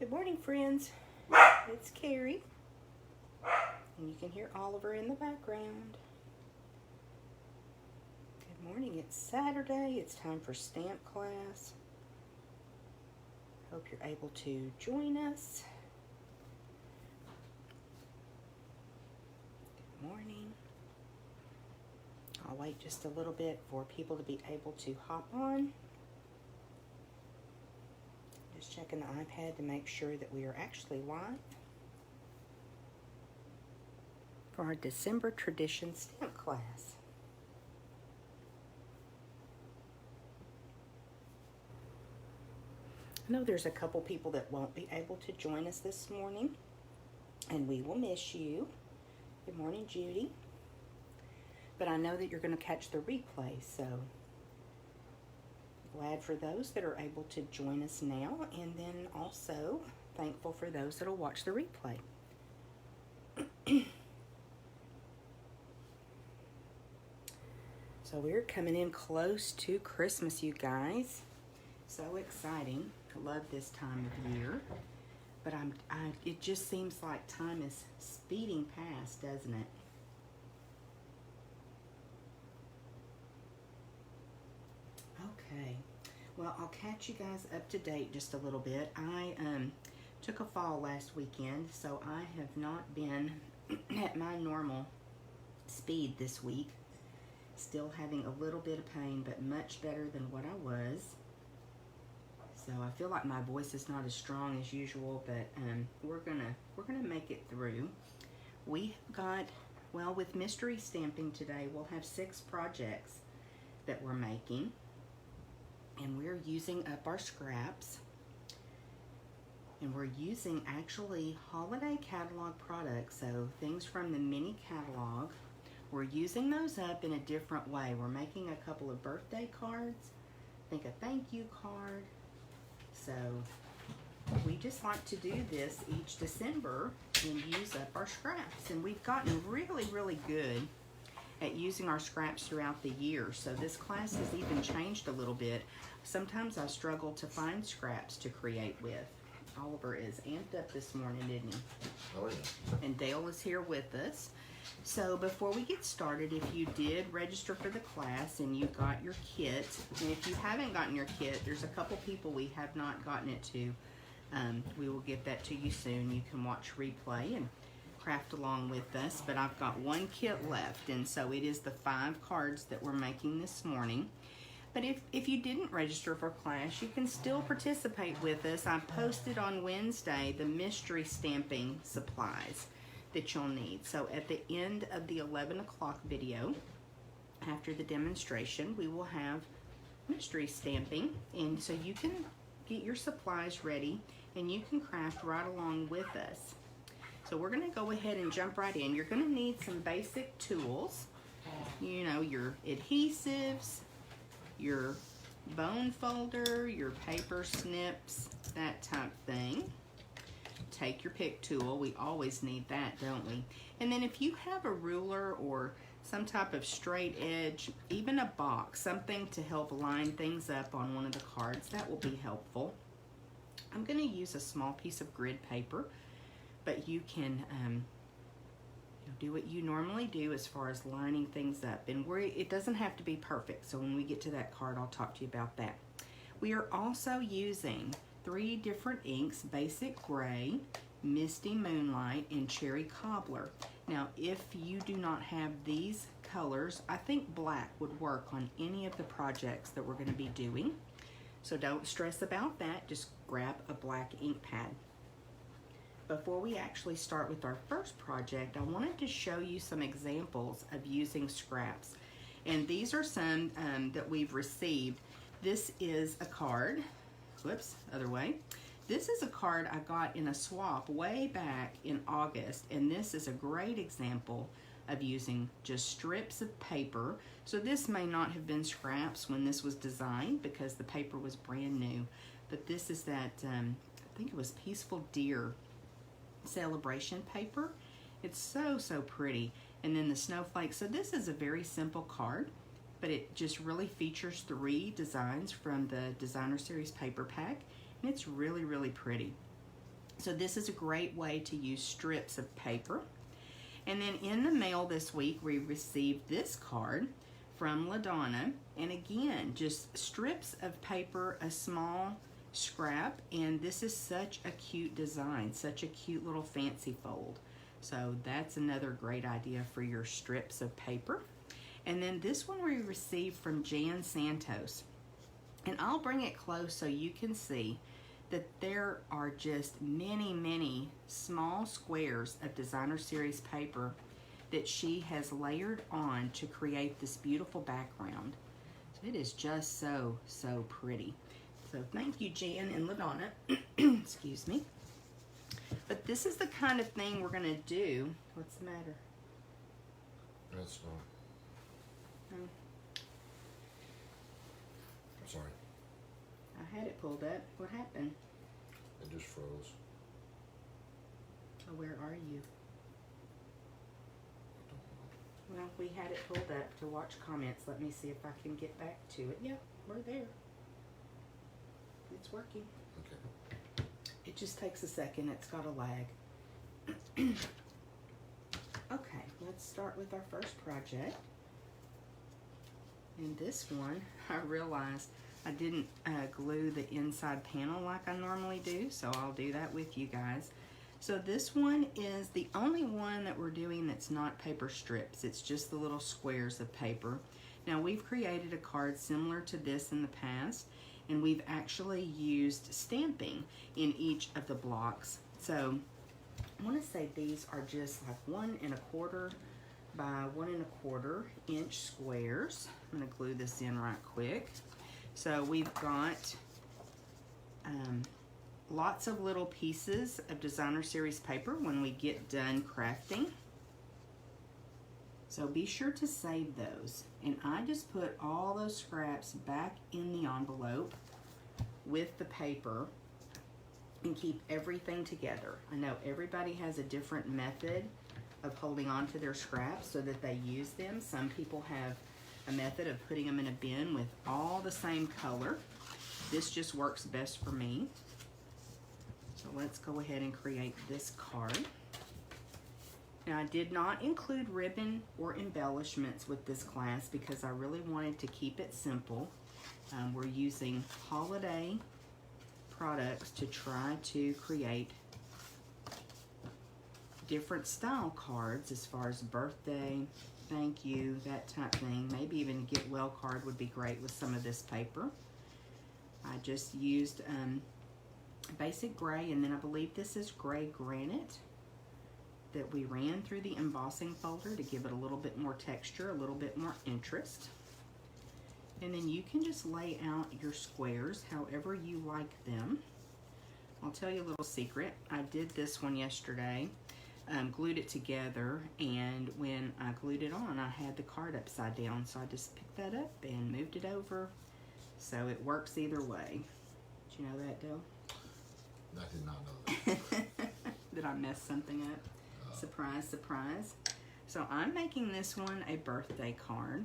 Good morning, friends. It's Carrie, and you can hear Oliver in the background. Good morning. It's Saturday. It's time for stamp class. Hope you're able to join us. Good morning. I'll wait just a little bit for people to be able to hop on. Just checking the iPad to make sure that we are actually live for our December tradition stamp class. I know there's a couple people that won't be able to join us this morning, and we will miss you. Good morning, Judy. But I know that you're going to catch the replay, so glad for those that are able to join us now, and then also thankful for those that will watch the replay. So we're coming in close to Christmas, you guys. So exciting. I love this time of year. But it just seems like time is speeding past, doesn't it? Okay. Well, I'll catch you guys up to date just a little bit. I took a fall last weekend, so I have not been at my normal speed this week. Still having a little bit of pain, but much better than what I was. So I feel like my voice is not as strong as usual, but we're gonna make it through. We have got, well, with mystery stamping today, we'll have 6 projects that we're making, and we're using up our scraps. And we're using actually holiday catalog products, so things from the mini catalog. We're using those up in a different way. We're making a couple of birthday cards, I think a thank you card. So we just like to do this each December and use up our scraps. And we've gotten really, really good at using our scraps throughout the year. So this class has even changed a little bit. Sometimes I struggle to find scraps to create with. Oliver is amped up this morning, isn't he? Oh, yeah. And Dale is here with us. So before we get started, if you did register for the class and you got your kit, and if you haven't gotten your kit, there's a couple people we have not gotten it to. We will get that to you soon. You can watch replay and craft along with us, but I've got one kit left, and so it is the 5 cards that we're making this morning. But if you didn't register for class, you can still participate with us. I posted on Wednesday the mystery stamping supplies that you'll need. So at the end of the 11 o'clock video, after the demonstration, we will have mystery stamping, and so you can get your supplies ready and you can craft right along with us. So we're going to go ahead and jump right in. You're going to need some basic tools, you know, your adhesives, your bone folder, your paper snips, that type thing. Take your pick tool. We always need that, don't we? And then if you have a ruler or some type of straight edge, even a box, something to help line things up on one of the cards, that will be helpful. I'm going to use a small piece of grid paper, but you can do what you normally do as far as lining things up. And it doesn't have to be perfect, so when we get to that card, I'll talk to you about that. We are also using 3 different inks: Basic Gray, Misty Moonlight, and Cherry Cobbler. Now, if you do not have these colors, I think black would work on any of the projects that we're going to be doing. So don't stress about that. Just grab a black ink pad. Before we actually start with our first project, I wanted to show you some examples of using scraps. And these are some that we've received. This is a card. Whoops, other way. This is a card I got in a swap way back in August, and this is a great example of using just strips of paper. So this may not have been scraps when this was designed because the paper was brand new, but this is that, I think it was Peaceful Deer celebration paper. It's so, so pretty. And then the Snowflake. So this is a very simple card, but it just really features 3 designs from the Designer Series paper pack, and it's really, really pretty. So this is a great way to use strips of paper. And then in the mail this week, we received this card from LaDonna. And again, just strips of paper, a small scrap. And this is such a cute design, such a cute little fancy fold. So that's another great idea for your strips of paper. And then this one we received from Jan Santos. And I'll bring it close so you can see that there are just many, many small squares of designer series paper that she has layered on to create this beautiful background. So it is just so, so pretty. So thank you, Jan and LaDonna. Excuse me. But this is the kind of thing we're gonna do. What's the matter? That's fine. Oh, I'm sorry. I had it pulled up. What happened? It just froze. Oh, where are you? I don't know. Well, we had it pulled up to watch comments. Let me see if I can get back to it. Yeah, we're there. It's working. Okay. It just takes a second. It's got a lag. Okay, let's start with our first project. And this one, I realized I didn't glue the inside panel like I normally do, so I'll do that with you guys. So this one is the only one that we're doing that's not paper strips. It's just the little squares of paper. Now we've created a card similar to this in the past, and we've actually used stamping in each of the blocks. So I want to say these are just like 1 1/4 by 1 1/4 inch squares. I'm going to glue this in right quick. So we've got lots of little pieces of designer series paper when we get done crafting. So be sure to save those. And I just put all those scraps back in the envelope with the paper and keep everything together. I know everybody has a different method of holding on to their scraps so that they use them. Some people have a method of putting them in a bin with all the same color. This just works best for me. So let's go ahead and create this card. Now I did not include ribbon or embellishments with this class because I really wanted to keep it simple. We're using holiday products to try to create different style cards as far as birthday, thank you, that type thing. Maybe even a get well card would be great with some of this paper. I just used basic gray, and then I believe this is gray granite that we ran through the embossing folder to give it a little bit more texture, a little bit more interest. And then you can just lay out your squares however you like them. I'll tell you a little secret. I did this one yesterday, glued it together, and when I glued it on, I had the card upside down, so I just picked that up and moved it over. So it works either way. Did you know that, Dale? I did not know that. Did I mess something up? Surprise, surprise. So I'm making this one a birthday card.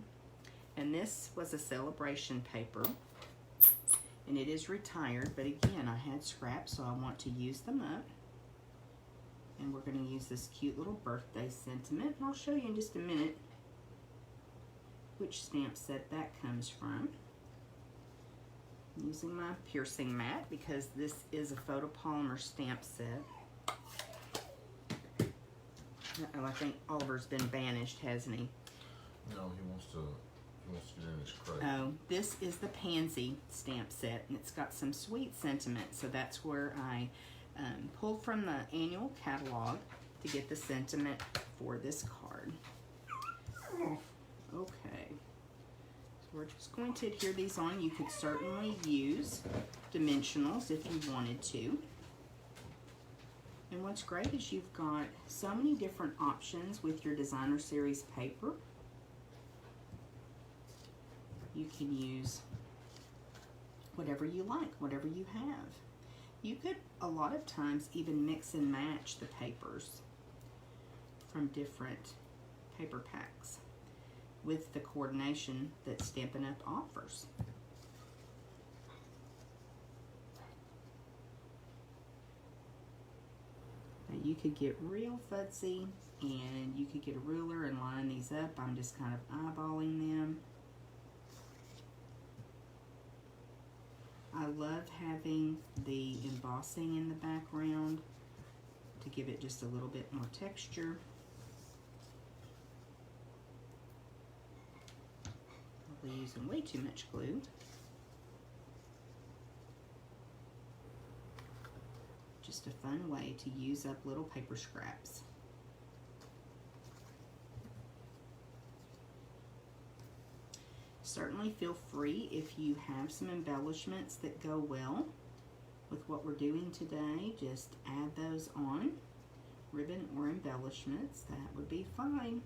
And this was a celebration paper. And it is retired, but again, I had scraps, so I want to use them up. And we're going to use this cute little birthday sentiment. And I'll show you in just a minute which stamp set that comes from. I'm using my piercing mat because this is a photopolymer stamp set. Oh, I think Oliver's been banished, hasn't he? No, he wants to get in his crate. Oh, this is the Pansy stamp set, and it's got some sweet sentiment. So that's where I pulled from the annual catalog to get the sentiment for this card. Okay. So we're just going to adhere these on. You could certainly use dimensionals if you wanted to. And what's great is you've got so many different options with your designer series paper. You can use whatever you like, whatever you have. You could, a lot of times, even mix and match the papers from different paper packs with the coordination that Stampin' Up! Offers. you could get real futzy and you could get a ruler and line these up. I'm just kind of eyeballing them. I love having the embossing in the background to give it just a little bit more texture. Probably using way too much glue. Just a fun way to use up little paper scraps. Certainly feel free, if you have some embellishments that go well with what we're doing today, just add those on. Ribbon or embellishments, that would be fine.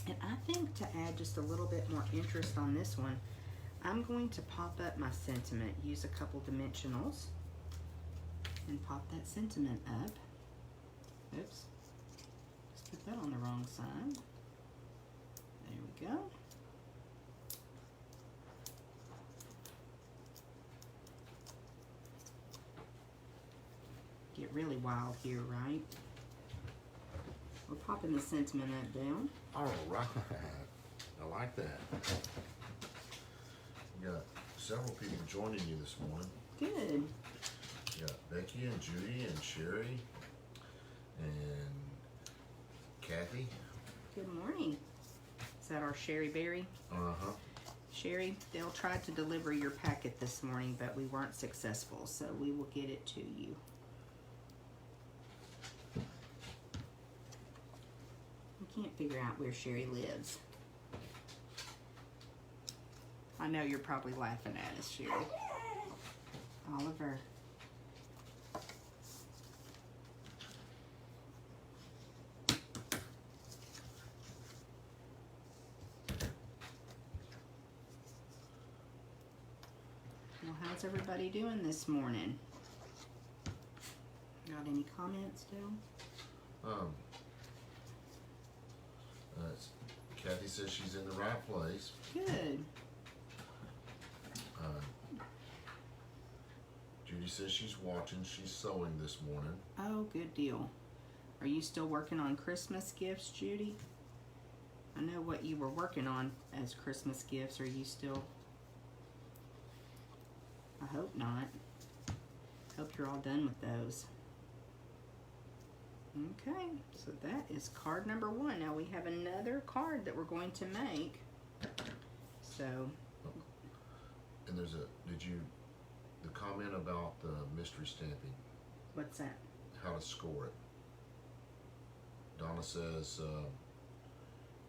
And I think to add just a little bit more interest on this one, I'm going to pop up my sentiment, use a couple dimensionals, and pop that sentiment up. Oops, just put that on the wrong side. There we go. Get really wild here, right? We're popping the sentiment up down. All right. I like that. We got several people joining you this morning. Good. We got Becky and Judy and Sherry and Kathy. Good morning. Is that our Sherry Berry? Uh-huh. Sherry, they'll try to deliver your packet this morning, but we weren't successful, so we will get it to you. We can't figure out where Sherry lives. I know you're probably laughing at us, Sherry. Oliver. Well, how's everybody doing this morning? Got any comments, Dale? Kathy says she's in the right place. Good. Judy says she's watching. She's sewing this morning. Oh, good deal. Are you still working on Christmas gifts, Judy? I know what you were working on as Christmas gifts. Are you still? I hope not. Hope you're all done with those. Okay, so that is card number 1. Now we have another card that we're going to make. So. And there's the comment about the mystery stamping, What's that? how to score it. Donna says,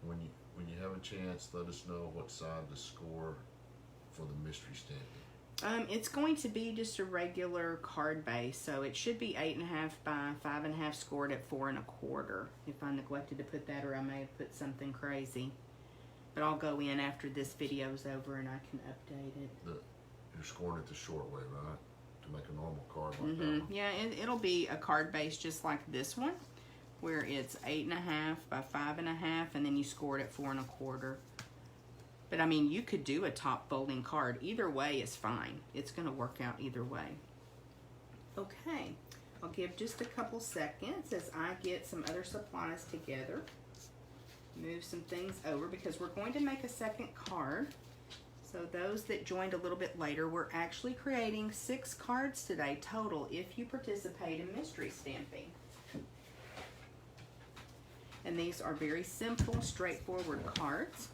when you have a chance, let us know what side to score for the mystery stamping. It's going to be just a regular card base, so it should be 8.5 by 5.5 scored at 4 1/4. If I neglected to put that, or I may have put something crazy. But I'll go in after this video's over and I can update it. You're scoring it the short way, right? To make a normal card like that one. Yeah, it'll be a card base just like this one, where it's 8.5 by 5.5, and then you score it at 4 1/4. But I mean, you could do a top folding card. Either way is fine. It's going to work out either way. Okay, I'll give just a couple seconds as I get some other supplies together. Move some things over because we're going to make a second card. So those that joined a little bit later, we're actually creating 6 cards today total if you participate in mystery stamping. And these are very simple, straightforward cards.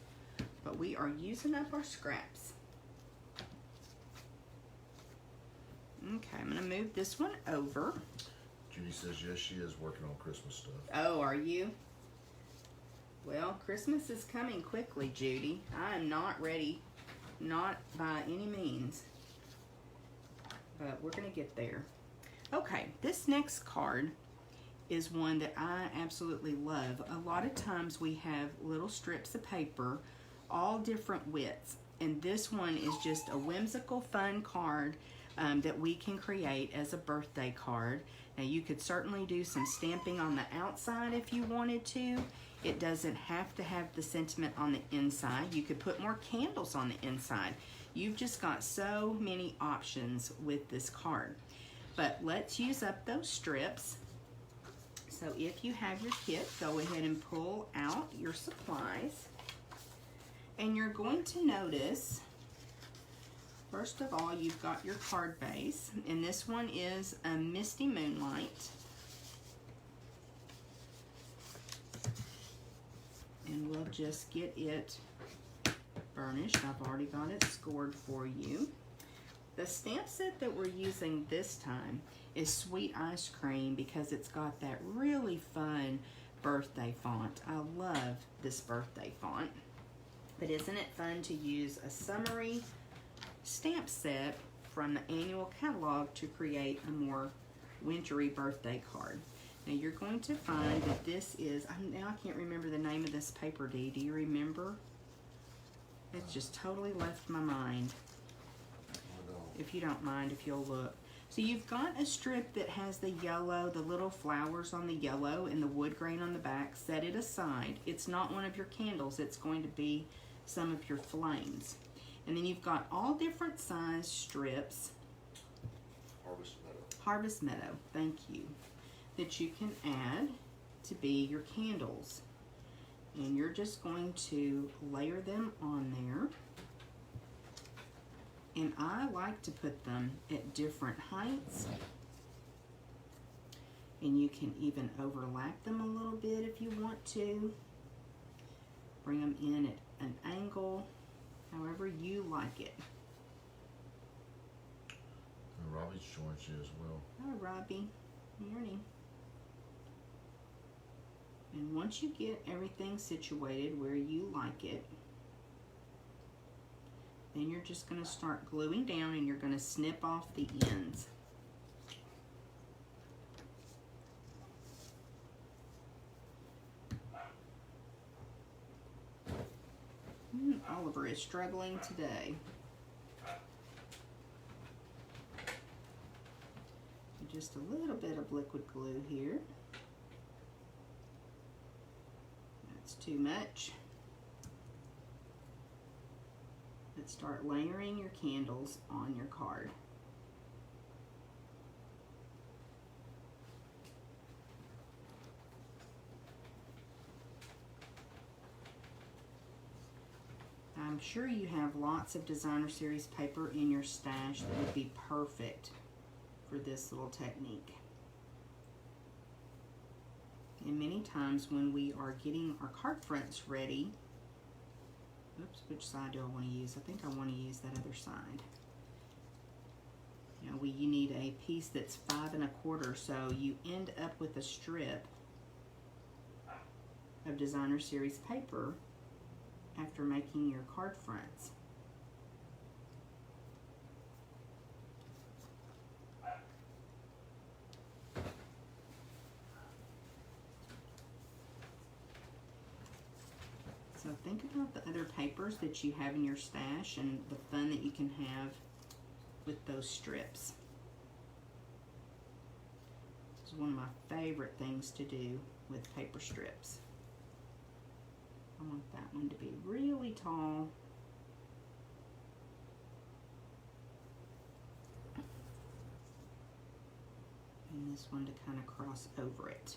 But we are using up our scraps. Okay, I'm going to move this one over. Judy says yes, she is working on Christmas stuff. Oh, are you? Well, Christmas is coming quickly, Judy. I am not ready, not by any means. But we're going to get there. Okay, this next card is one that I absolutely love. A lot of times we have little strips of paper, all different widths, and this one is just a whimsical fun card that we can create as a birthday card. Now you could certainly do some stamping on the outside if you wanted to. It doesn't have to have the sentiment on the inside. You could put more candles on the inside. You've just got so many options with this card. But let's use up those strips. So if you have your kit, go ahead and pull out your supplies. And you're going to notice, first of all, you've got your card base. And this one is a Misty Moonlight. And we'll just get it burnished. I've already got it scored for you. The stamp set that we're using this time is Sweet Ice Cream because it's got that really fun birthday font. I love this birthday font. But isn't it fun to use a summary stamp set from the annual catalog to create a more wintry birthday card? Now you're going to find that this is, now I can't remember the name of this paper, Dee. Do you remember? It's just totally left my mind. If you don't mind, if you'll look. So you've got a strip that has the yellow, the little flowers on the yellow and the wood grain on the back. Set it aside. It's not one of your candles. It's going to be some of your flames. And then you've got all different size strips. Harvest Meadow. Harvest Meadow, thank you. That you can add to be your candles. And you're just going to layer them on there. And I like to put them at different heights. And you can even overlap them a little bit if you want to. Bring them in at an angle, however you like it. And Robbie's joins you as well. Hi, Robbie. Morning. And once you get everything situated where you like it, then you're just going to start gluing down and you're going to snip off the ends. Oliver is struggling today. Just a little bit of liquid glue here. That's too much. Let's start layering your candles on your card. I'm sure you have lots of designer series paper in your stash that would be perfect for this little technique. And many times when we are getting our card fronts ready, oops, which side do I want to use? I think I want to use that other side. You know, you need a piece that's 5 1/4, so you end up with a strip of designer series paper after making your card fronts. So think about the other papers that you have in your stash and the fun that you can have with those strips. This is one of my favorite things to do with paper strips. I want that one to be really tall. And this one to kind of cross over it.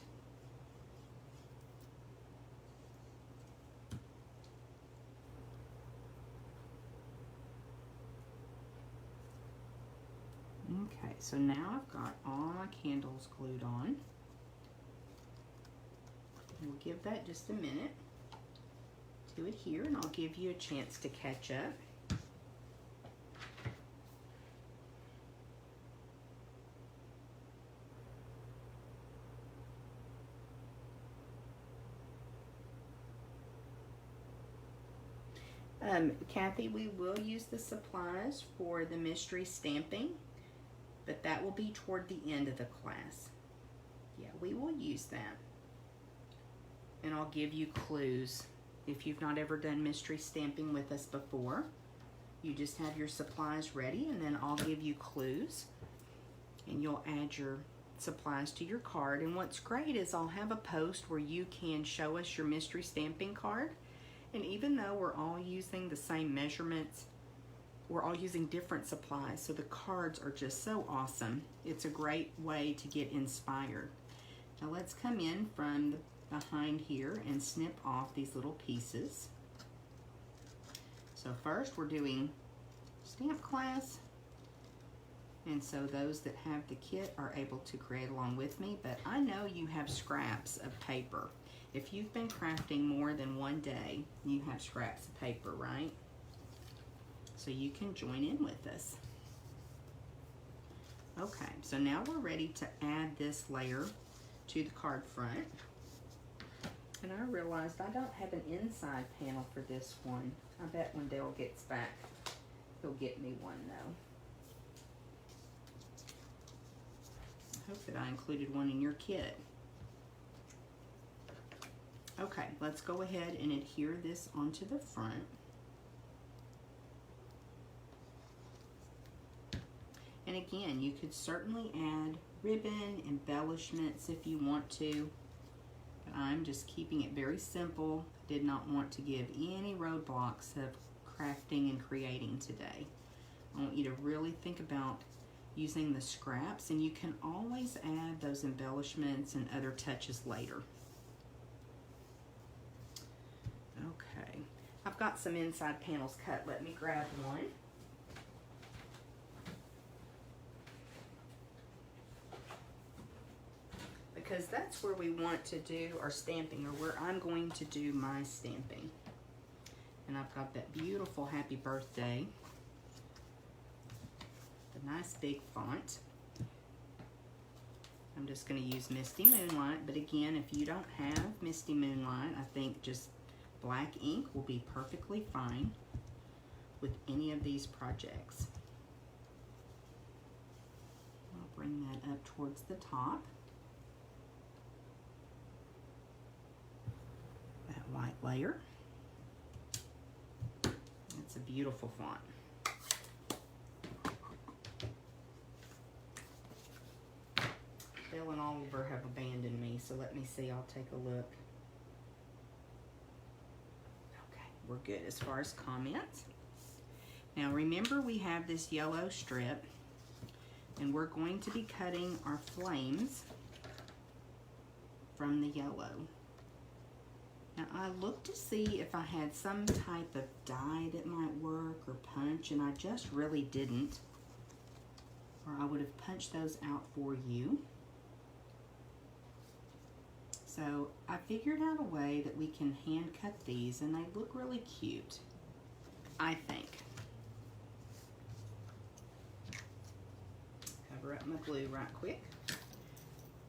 Okay, so now I've got all my candles glued on. We'll give that just a minute to adhere, and I'll give you a chance to catch up. Kathy, we will use the supplies for the mystery stamping, but that will be toward the end of the class. Yeah, we will use that. And I'll give you clues. If you've not ever done mystery stamping with us before, you just have your supplies ready, and then I'll give you clues, and you'll add your supplies to your card. And what's great is I'll have a post where you can show us your mystery stamping card. And even though we're all using the same measurements, we're all using different supplies, so the cards are just so awesome. It's a great way to get inspired. Now let's come in from behind here and snip off these little pieces. So first we're doing stamp class, and so those that have the kit are able to create along with me, but I know you have scraps of paper. If you've been crafting more than one day, you have scraps of paper, right? So you can join in with us. Okay, so now we're ready to add this layer to the card front. And I realized I don't have an inside panel for this one. I bet when Dale gets back, he'll get me one though. I hope that I included one in your kit. Okay, let's go ahead and adhere this onto the front. And again, you could certainly add ribbon, embellishments if you want to, but I'm just keeping it very simple. I did not want to give any roadblocks of crafting and creating today. I want you to really think about using the scraps, and you can always add those embellishments and other touches later. Okay, I've got some inside panels cut. Let me grab one. Because that's where we want to do our stamping, or where I'm going to do my stamping. And I've got that beautiful happy birthday, the nice big font. I'm just going to use Misty Moonlight, but again, if you don't have Misty Moonlight, I think just black ink will be perfectly fine with any of these projects. I'll bring that up towards the top. That white layer. It's a beautiful font. Bill and Oliver have abandoned me, so let me see. I'll take a look. Okay, we're good as far as comments. Now remember, we have this yellow strip, and we're going to be cutting our flames from the yellow. Now I looked to see if I had some type of die that might work, or punch, and I just really didn't. Or I would have punched those out for you. So I figured out a way that we can hand cut these, and they look really cute, I think. Cover up my glue right quick.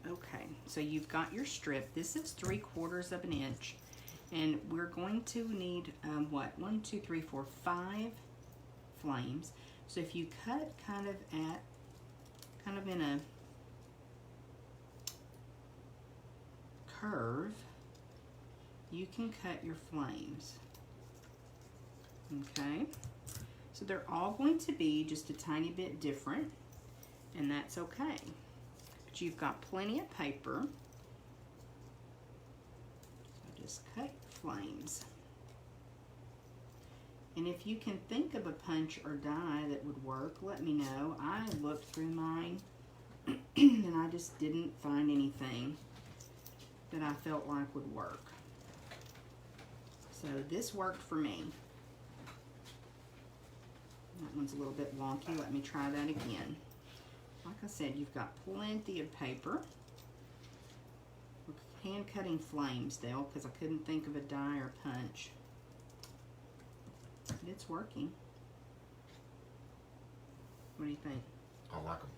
Okay, so you've got your strip. This is 3/4 of an inch, and we're going to need what? 1, 2, 3, 4, 5 flames. So if you cut kind of in a curve, you can cut your flames. Okay, so they're all going to be just a tiny bit different, and that's okay. But you've got plenty of paper, so just cut flames. And if you can think of a punch or die that would work, let me know. I looked through mine and I just didn't find anything that I felt like would work. So this worked for me. That one's a little bit wonky. Let me try that again. Like I said, you've got plenty of paper. We're hand cutting flames, Dale, because I couldn't think of a die or punch. But it's working. What do you think? I like them.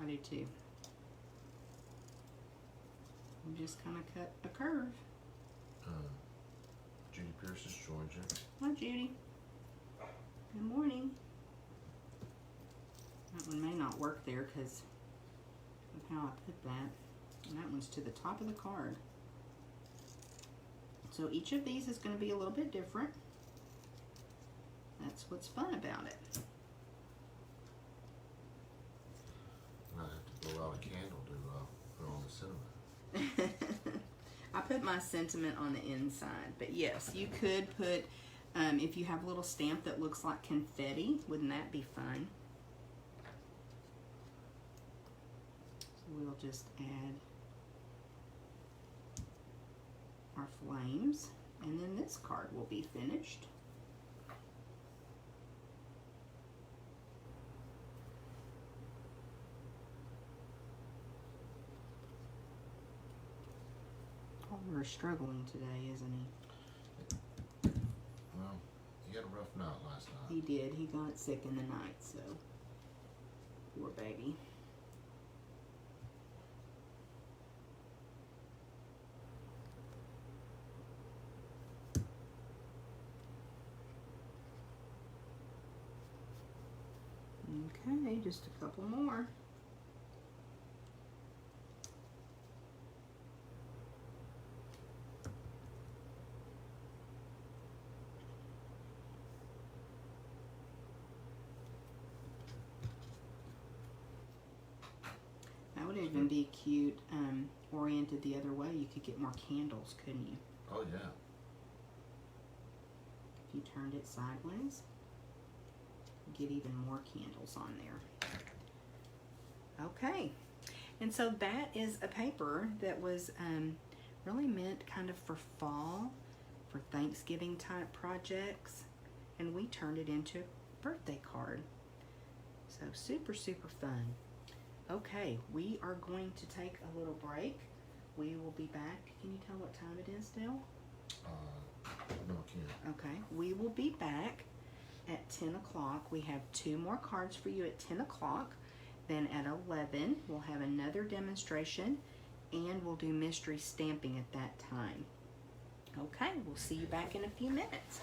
I do too. And just kind of cut a curve. Judy Pierce has joined you. Hi, Judy. Good morning. That one may not work there because of how I put that. And that one's to the top of the card. So each of these is going to be a little bit different. That's what's fun about it. I have to blow out a candle to put on the cinnamon. I put my sentiment on the inside, but yes, you could put If you have a little stamp that looks like confetti, wouldn't that be fun? So we'll just add our flames, and then this card will be finished. Oliver's struggling today, isn't he? Well, he had a rough night last night. He did. He got sick in the night, so poor baby. Okay, just a couple more. That would even be cute, oriented the other way. You could get more candles, couldn't you? Oh yeah. If you turned it sideways, get even more candles on there. Okay, and so that is a paper that was really meant kind of for fall, for Thanksgiving type projects, and we turned it into a birthday card. So super, super fun. Okay, we are going to take a little break. We will be back. Can you tell what time it is, Dale? No, I can't. Okay, we will be back at 10 o'clock. We have 2 more cards for you at 10 o'clock. Then at 11, we'll have another demonstration, and we'll do mystery stamping at that time. Okay, we'll see you back in a few minutes.